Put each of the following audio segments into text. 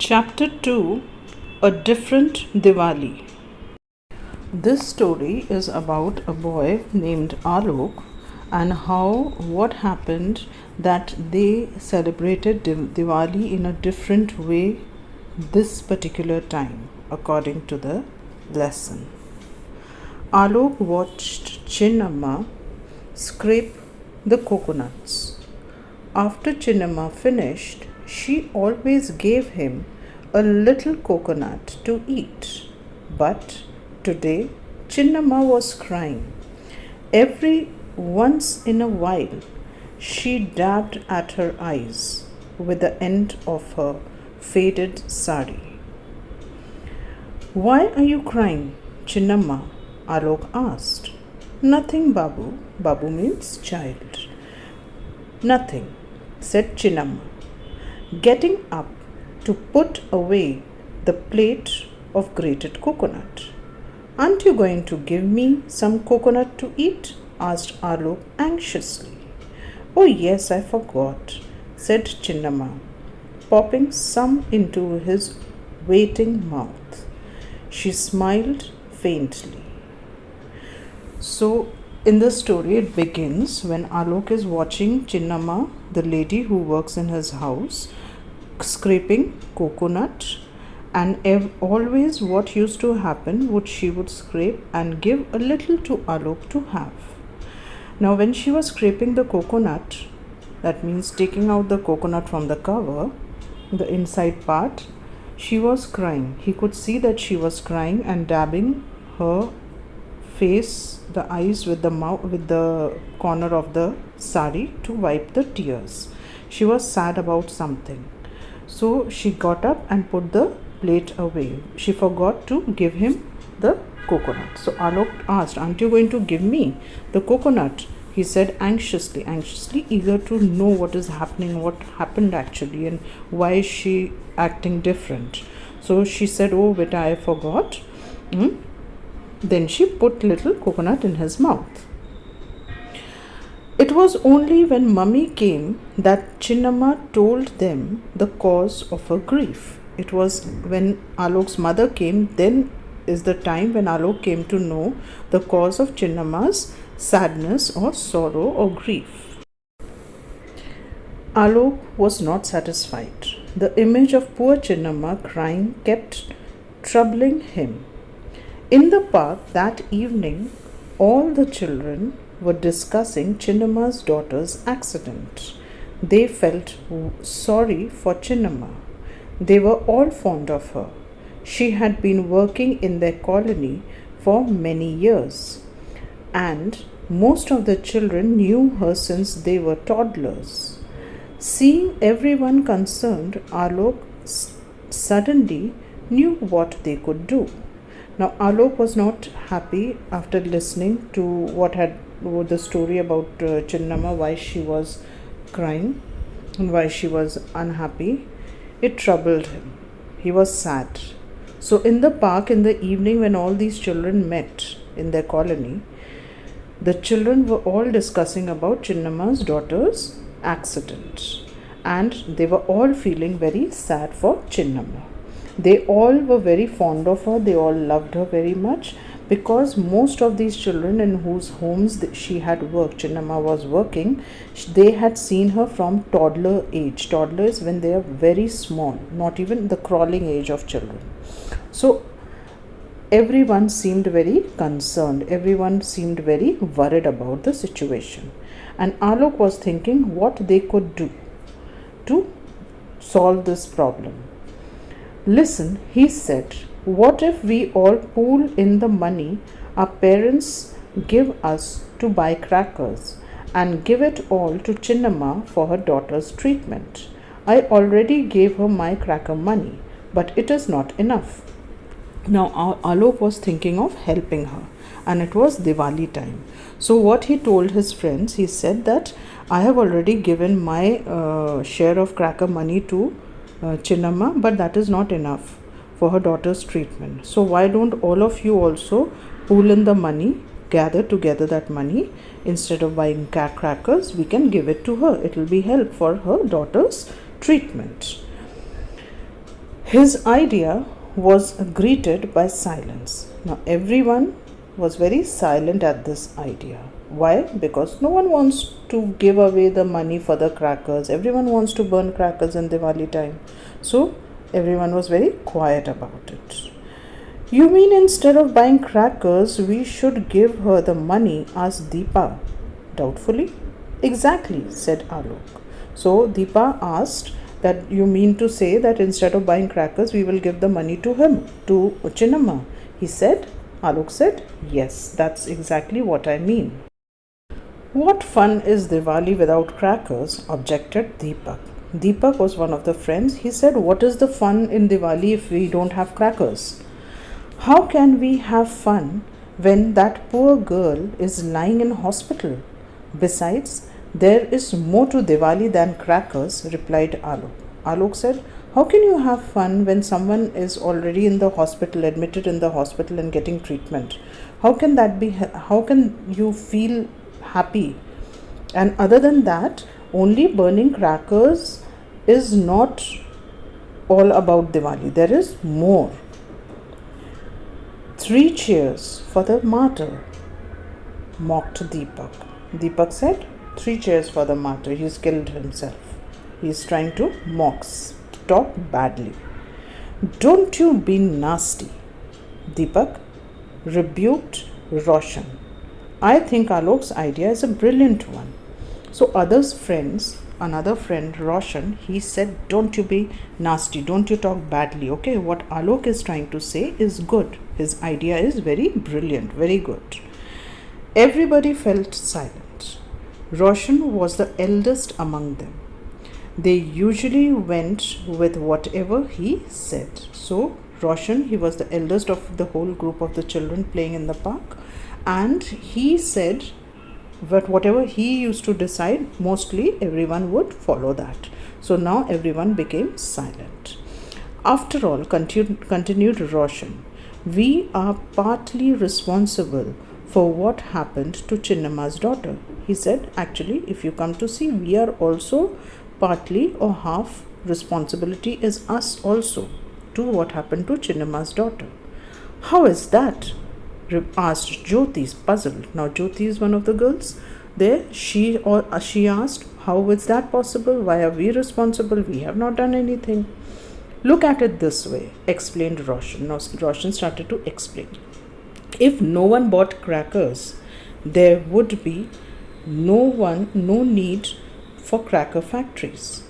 Chapter-2, A Different Diwali. This story is about a boy named Alok and what happened that they celebrated Diwali in a different way this particular time according to the lesson. Alok watched Chinnamma scrape the coconuts. After Chinnamma finished, she always gave him a little coconut to eat. But today, Chinnamma was crying. Every once in a while, she dabbed at her eyes with the end of her faded sari. "Why are you crying, Chinnamma?" Alok asked. "Nothing, Babu." Babu means child. "Nothing," said Chinnamma, getting up to put away the plate of grated coconut. "Aren't you going to give me some coconut to eat?" asked Alok anxiously. "Oh yes, I forgot," said Chinnamma, popping some into his waiting mouth. She smiled faintly. So, in the story, it begins when Alok is watching Chinnamma, the lady who works in his house, scraping coconut, and always what used to happen she would scrape and give a little to Alok to have. Now, when she was scraping the coconut, that means taking out the coconut from the cover, the inside part, she was crying. He could see that she was crying and dabbing her face, the eyes with the corner of the sari to wipe the tears. She was sad about something. So she got up and put the plate away. She forgot to give him the coconut. So Alok asked, "Aren't you going to give me the coconut?" He said anxiously, eager to know what is happening, what happened actually, and why is she acting different. So she said, "Oh beta, I forgot." Then she put little coconut in his mouth. It was only when Mummy came that Chinnamma told them the cause of her grief. It was when Alok's mother came, then is the time when Alok came to know the cause of Chinnamma's sadness or sorrow or grief. Alok was not satisfied. The image of poor Chinnamma crying kept troubling him. In the park that evening, all the children were discussing Chinnamma's daughter's accident. They felt sorry for Chinnamma. They were all fond of her. She had been working in their colony for many years, and most of the children knew her since they were toddlers. Seeing everyone concerned, Alok suddenly knew what they could do. Now, Alok was not happy after listening to the story about Chinnamma, why she was crying and why she was unhappy. It troubled him. He was sad. So, in the park in the evening, when all these children met in their colony, the children were all discussing about Chinnamma's daughter's accident, and they were all feeling very sad for Chinnamma. They all were very fond of her. They all loved her very much, because most of these children in whose homes she had worked, Chinnamma was working, they had seen her from toddler age. Toddler is when they are very small, not even the crawling age of children. So everyone seemed very concerned. Everyone seemed very worried about the situation. And Alok was thinking what they could do to solve this problem. "Listen," he said, "what if we all pool in the money our parents give us to buy crackers and give it all to Chinnamma for her daughter's treatment? I already gave her my cracker money, but it is not enough." Now Alok was thinking of helping her, and it was Diwali time. So what he told his friends, he said that I have already given my share of cracker money to Chinnamma, but that is not enough for her daughter's treatment. So why don't all of you also pool in the money, gather together that money, instead of buying crackers, we can give it to her. It will be help for her daughter's treatment. His idea was greeted by silence. Now, everyone was very silent at this idea. Why? Because no one wants to give away the money for the crackers. Everyone wants to burn crackers in Diwali time. So, everyone was very quiet about it. You mean instead of buying crackers, we should give her the money? Asked Deepa doubtfully. Exactly, said Alok. So, Deepa asked, that you mean to say that instead of buying crackers, we will give the money to him, to Chinnamma? Alok said, yes, that's exactly what I mean. What fun is Diwali without crackers? Objected Deepak. Deepak was one of the friends. He said, what is the fun in Diwali if we don't have crackers? How can we have fun when that poor girl is lying in hospital? Besides, there is more to Diwali than crackers, replied Alok. Alok said, how can you have fun when someone is already in the hospital, admitted in the hospital and getting treatment? How can that be? How can you feel happy? And other than that, only burning crackers is not all about Diwali. There is more. 3 cheers for the martyr, mocked Deepak. Deepak said, 3 cheers for the martyr. He's killed himself. He's trying to talk badly. Don't you be nasty, Deepak rebuked Roshan. I think Alok's idea is a brilliant one. So another friend, Roshan, he said, don't you be nasty, don't you talk badly. Okay, what Alok is trying to say is good. His idea is very brilliant, very good. Everybody felt silent. Roshan was the eldest among them. They usually went with whatever he said. So Roshan, he was the eldest of the whole group of the children playing in the park, and he said that whatever he used to decide, mostly everyone would follow that. So now everyone became silent. After all, continued Roshan, we are partly responsible for what happened to Chinnamma's daughter. He said, actually, if you come to see, we are also partly or half responsibility is us also to what happened to Chinnamma's daughter. How is that? Asked Jyoti, puzzled. Now Jyoti is one of the girls there. She asked, how is that possible? Why are we responsible? We have not done anything. Look at it this way, explained Roshan. Now Roshan started to explain. If no one bought crackers, there would be no need for cracker factories.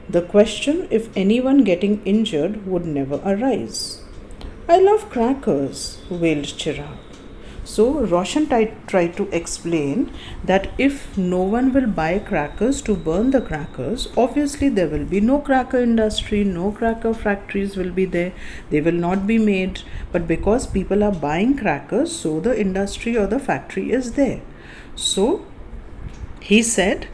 The question if anyone getting injured would never arise. I love crackers, wailed Chirag. So Roshan tried to explain that if no one will buy crackers to burn the crackers, obviously there will be no cracker industry, no cracker factories will be there, they will not be made. But because people are buying crackers, so the industry or the factory is there. So he said,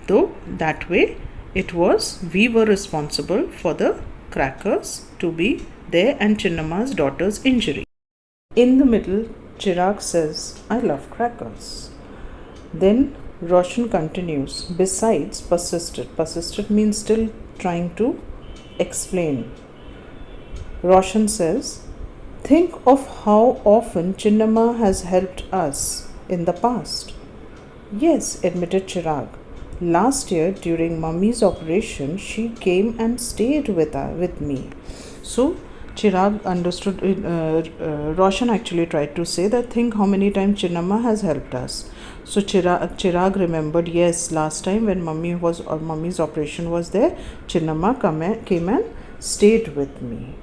though that way we were responsible for the crackers to be there and Chinnamma's daughter's injury. In the middle, Chirag says, I love crackers. Then Roshan continues, besides, persisted. Persisted means still trying to explain. Roshan says, think of how often Chinnamma has helped us in the past. Yes, admitted Chirag. Last year during Mummy's operation, she came and stayed with me. So Chirag understood. Roshan actually tried to say that think how many times Chinnamma has helped us. So Chirag remembered, yes, last time when Mummy's operation was there, Chinnamma came and stayed with me.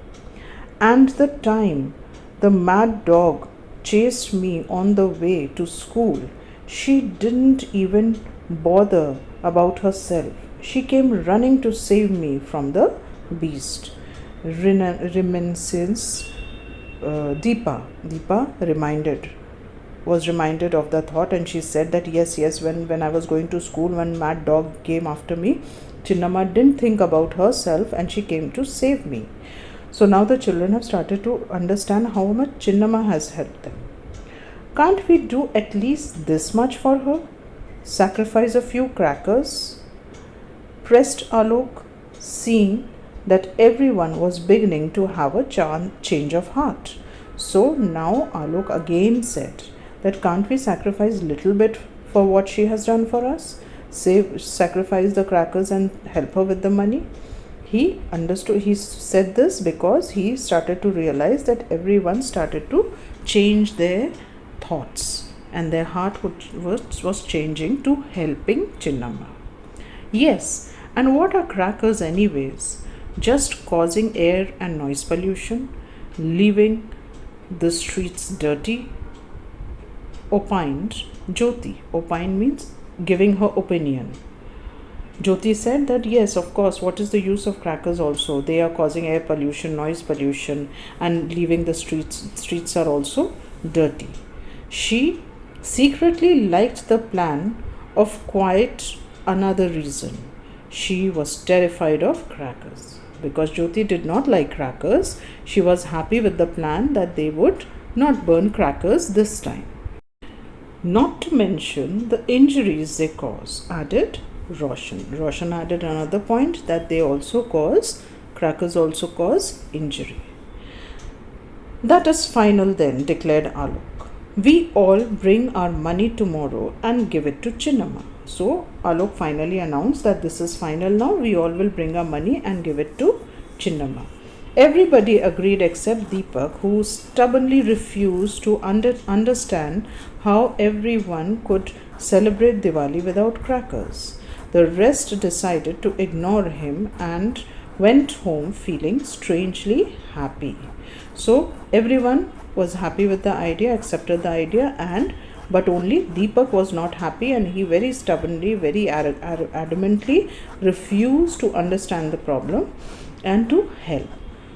And the time the mad dog chased me on the way to school, she didn't even bother about herself. She came running to save me from the beast. Reminiscence. Deepa was reminded of the thought, and she said that yes, when I was going to school, when mad dog came after me, Chinnamma didn't think about herself and she came to save me. So now the children have started to understand how much Chinnamma has helped them. Can't we do at least this much for her? Sacrifice a few crackers? Pressed Alok, seeing that everyone was beginning to have a change of heart. So now Alok again said that can't we sacrifice little bit for what she has done for us? Sacrifice the crackers and help her with the money. He understood, he said this because he started to realize that everyone started to change their thoughts and their heart was changing to helping Chinnamma. Yes, and what are crackers anyways? Just causing air and noise pollution, leaving the streets dirty, opined Jyoti. Opine means giving her opinion. Jyoti said that yes, of course, what is the use of crackers also? They are causing air pollution, noise pollution, and leaving the streets. Streets are also dirty. She secretly liked the plan of quite another reason. She was terrified of crackers. Because Jyoti did not like crackers, she was happy with the plan that they would not burn crackers this time. Not to mention the injuries they cause, added Roshan. Roshan added another point that crackers also cause injury. That is final then, declared Alok. We all bring our money tomorrow and give it to Chinnamma. So Alok finally announced that this is final now. We all will bring our money and give it to Chinnamma. Everybody agreed except Deepak, who stubbornly refused to understand how everyone could celebrate Diwali without crackers. The rest decided to ignore him and went home feeling strangely happy. So everyone was happy with the idea, accepted the idea, but only Deepak was not happy, and he very stubbornly, very adamantly refused to understand the problem and to help.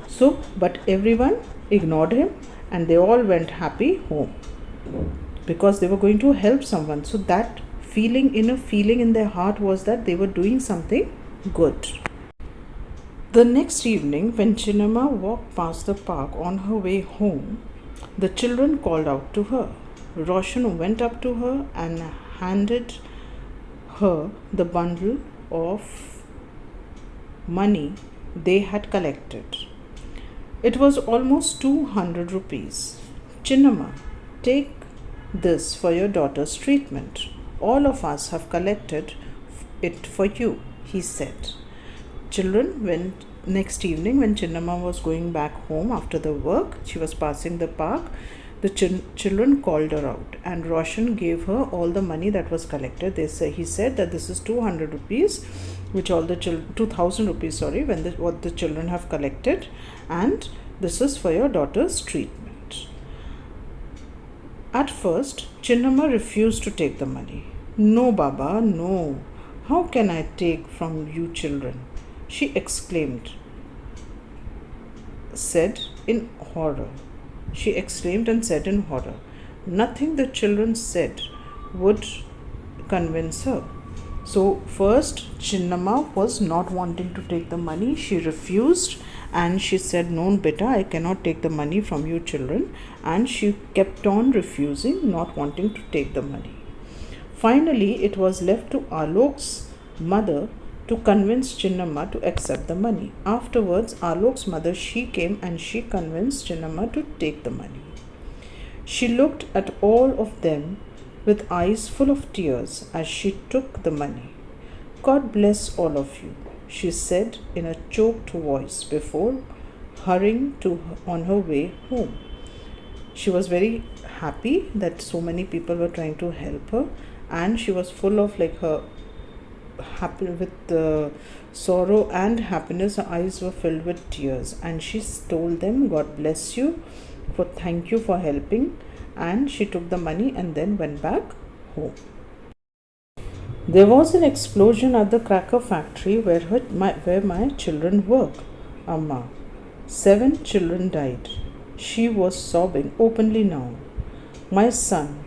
So, but everyone ignored him and they all went happy home because they were going to help someone. So that inner feeling in their heart was that they were doing something good. The next evening, when Chinnamma walked past the park on her way home, the children called out to her. Roshan went up to her and handed her the bundle of money they had collected. It was almost 200 rupees. Chinnamma, take this for your daughter's treatment. All of us have collected it for you, he said. Children went next evening when Chinnamma was going back home after the work. She was passing the park. The children called her out and Roshan gave her all the money that was collected. He said that this is 200 rupees, which all the 2000 rupees, what the children have collected, and this is for your daughter's treatment. At first, Chinnamma refused to take the money. No, Baba, no. How can I take from you children? She exclaimed, said in horror. Nothing the children said would convince her. So first, Chinnamma was not wanting to take the money. She refused and she said, no, beta, I cannot take the money from you children. And she kept on refusing, not wanting to take the money. Finally, it was left to Alok's mother to convince Chinnamma to accept the money. Afterwards, Alok's mother, she came and she convinced Chinnamma to take the money. She looked at all of them with eyes full of tears as she took the money. God bless all of you, she said in a choked voice before hurrying on her way home. She was very happy that so many people were trying to help her, and she was full of her happy with sorrow and happiness. Her eyes were filled with tears, and she told them, God bless you, thank you for helping, and she took the money and then went back home. There was an explosion at the cracker factory where my children work, Amma. 7 children died. She was sobbing openly now. My son,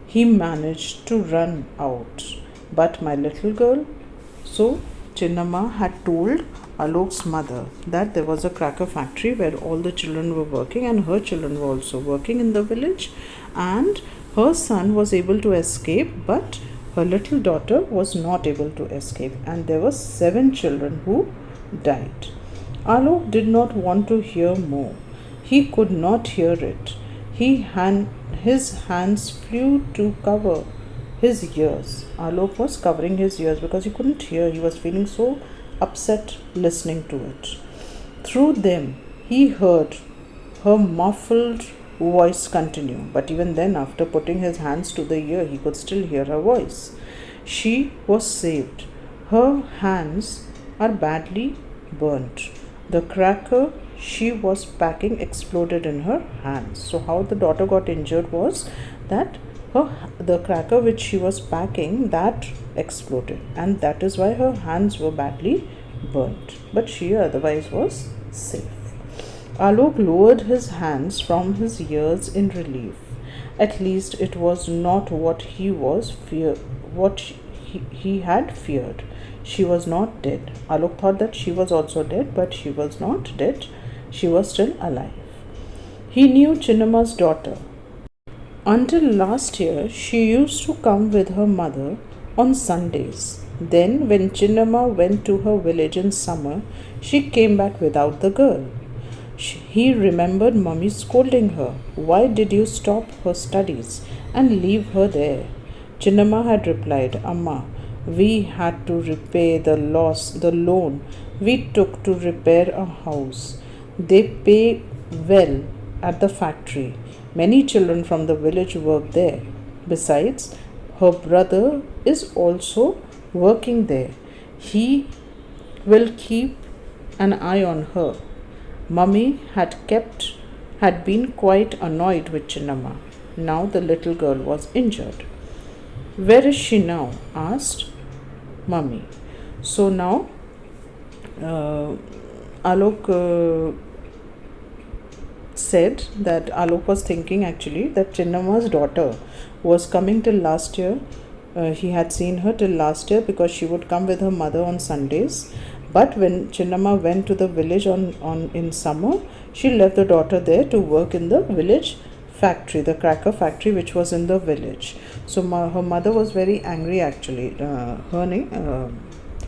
he managed to run out. But my little girl. So Chinnamma had told Alok's mother that there was a cracker factory where all the children were working, and her children were also working in the village, and her son was able to escape, but her little daughter was not able to escape, and there were 7 children who died. Alok did not want to hear more. He could not hear it. His hands flew to cover his ears. Alok was covering his ears because he couldn't hear. He was feeling so upset listening to it. Through them, he heard her muffled voice continue. But even then, after putting his hands to the ear, he could still hear her voice. She was saved. Her hands are badly burnt. The cracker she was packing exploded in her hands. So how the daughter got injured was that the cracker which she was packing, that exploded, and that is why her hands were badly burnt, but she otherwise was safe. Alok lowered his hands from his ears in relief. At least it was not what he had feared. She was not dead. Alok thought that she was also dead, but she was not dead. She was still alive. He knew Chinnamma's daughter. Until last year, she used to come with her mother on Sundays. Then, when Chinnamma went to her village in summer, she came back without the girl. He remembered Mummy scolding her. Why did you stop her studies and leave her there? Chinnamma had replied, Amma, we had to repay the loan we took to repair a house. They pay well at the factory. Many children from the village work there. Besides, her brother is also working there. He will keep an eye on her. Mummy had been quite annoyed with Chinnamma. Now the little girl was injured. Where is she now? Asked Mummy. So now Alok said that Alok was thinking actually that Chinnamma's daughter was coming till last year. He had seen her till last year because she would come with her mother on Sundays. But when Chinnamma went to the village in summer, she left the daughter there to work in the village factory, the cracker factory which was in the village. So her mother was very angry actually.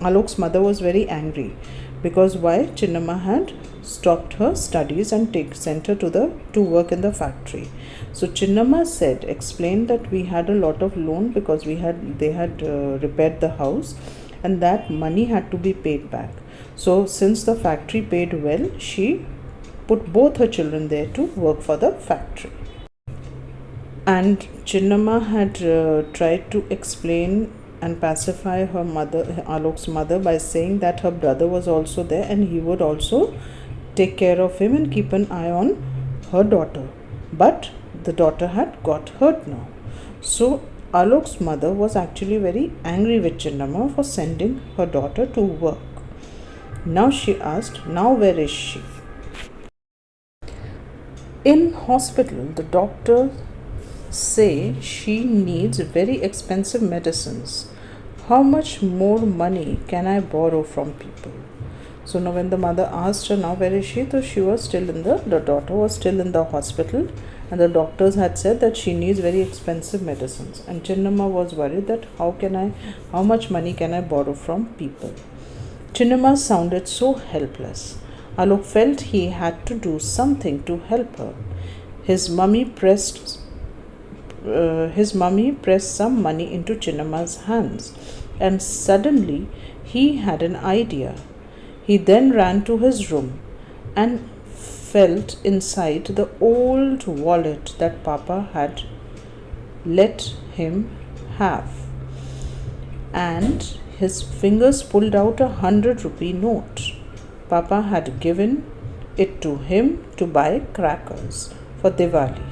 Alok's mother was very angry because why? Chinnamma had stopped her studies and sent her to work in the factory. So Chinnamma explained that we had a lot of loan because they had repaired the house, and that money had to be paid back. So since the factory paid well, she put both her children there to work for the factory. And Chinnamma had tried to explain and pacify her mother, Alok's mother, by saying that her brother was also there and he would also take care of him and keep an eye on her daughter. But the daughter had got hurt now. So Alok's mother was actually very angry with Chinnamma for sending her daughter to work. Now she asked, now where is she? In hospital, the doctor say she needs very expensive medicines. How much more money can I borrow from people? So now when the mother asked her, now where is she? So she was still the daughter was still in the hospital, and the doctors had said that she needs very expensive medicines. And Chinnamma was worried that how much money can I borrow from people? Chinnamma sounded so helpless. Alok felt he had to do something to help her. His mummy pressed some money into Chinnamma's hands, and suddenly he had an idea. He then ran to his room and felt inside the old wallet that Papa had let him have, and his fingers pulled out 100-rupee note. Papa had given it to him to buy crackers for Diwali.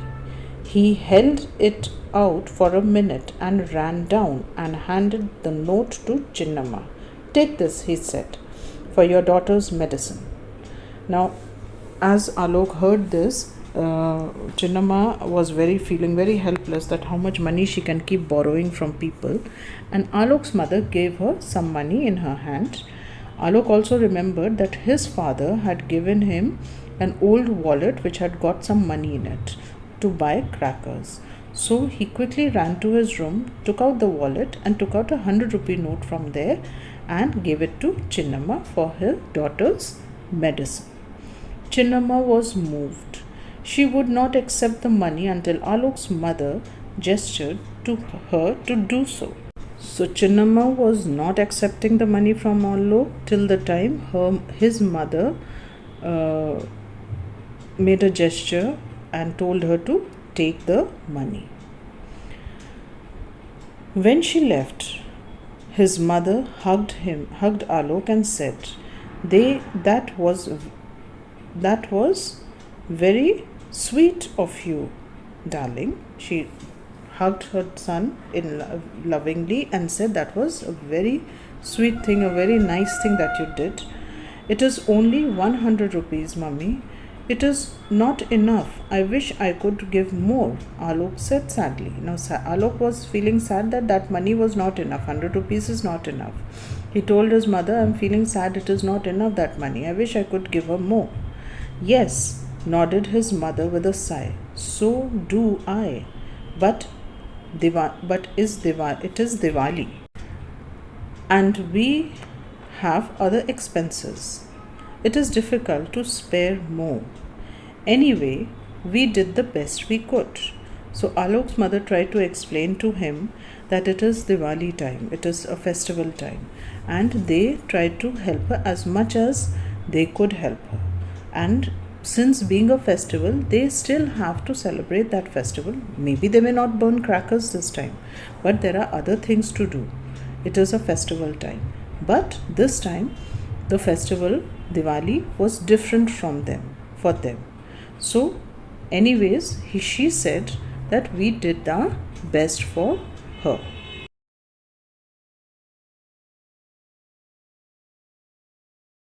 He held it out for a minute and ran down and handed the note to Chinnamma. Take this, he said, for your daughter's medicine. Now, as Alok heard this, Chinnamma was feeling very helpless that how much money she can keep borrowing from people. And Alok's mother gave her some money in her hand. Alok also remembered that his father had given him an old wallet which had got some money in it to buy crackers. So he quickly ran to his room, took out the wallet and took out 100-rupee note from there and gave it to Chinnamma for her daughter's medicine. Chinnamma was moved. She would not accept the money until Alok's mother gestured to her to do so. So Chinnamma was not accepting the money from Alok till the time his mother made a gesture and told her to take the money. When she left, his mother hugged Alok and said, that was very sweet of you, darling." She hugged her son lovingly and said, "That was a very sweet thing, a very nice thing that you did. It is only 100 rupees, mummy. It is not enough. I wish I could give more," Alok said sadly. Now, Alok was feeling sad that money was not enough. 100 rupees is not enough. He told his mother, "I'm feeling sad. It is not enough, that money. I wish I could give her more." "Yes," nodded his mother with a sigh. "So do I. But it is Diwali. And we have other expenses. It is difficult to spare more. Anyway, we did the best we could." So Alok's mother tried to explain to him that it is Diwali time, it is a festival time, and they tried to help her as much as they could help her. And since being a festival, they still have to celebrate that festival. Maybe they may not burn crackers this time, but there are other things to do. It is a festival time. But this time, the festival Diwali was different for them. So anyways, she said that we did our best for her.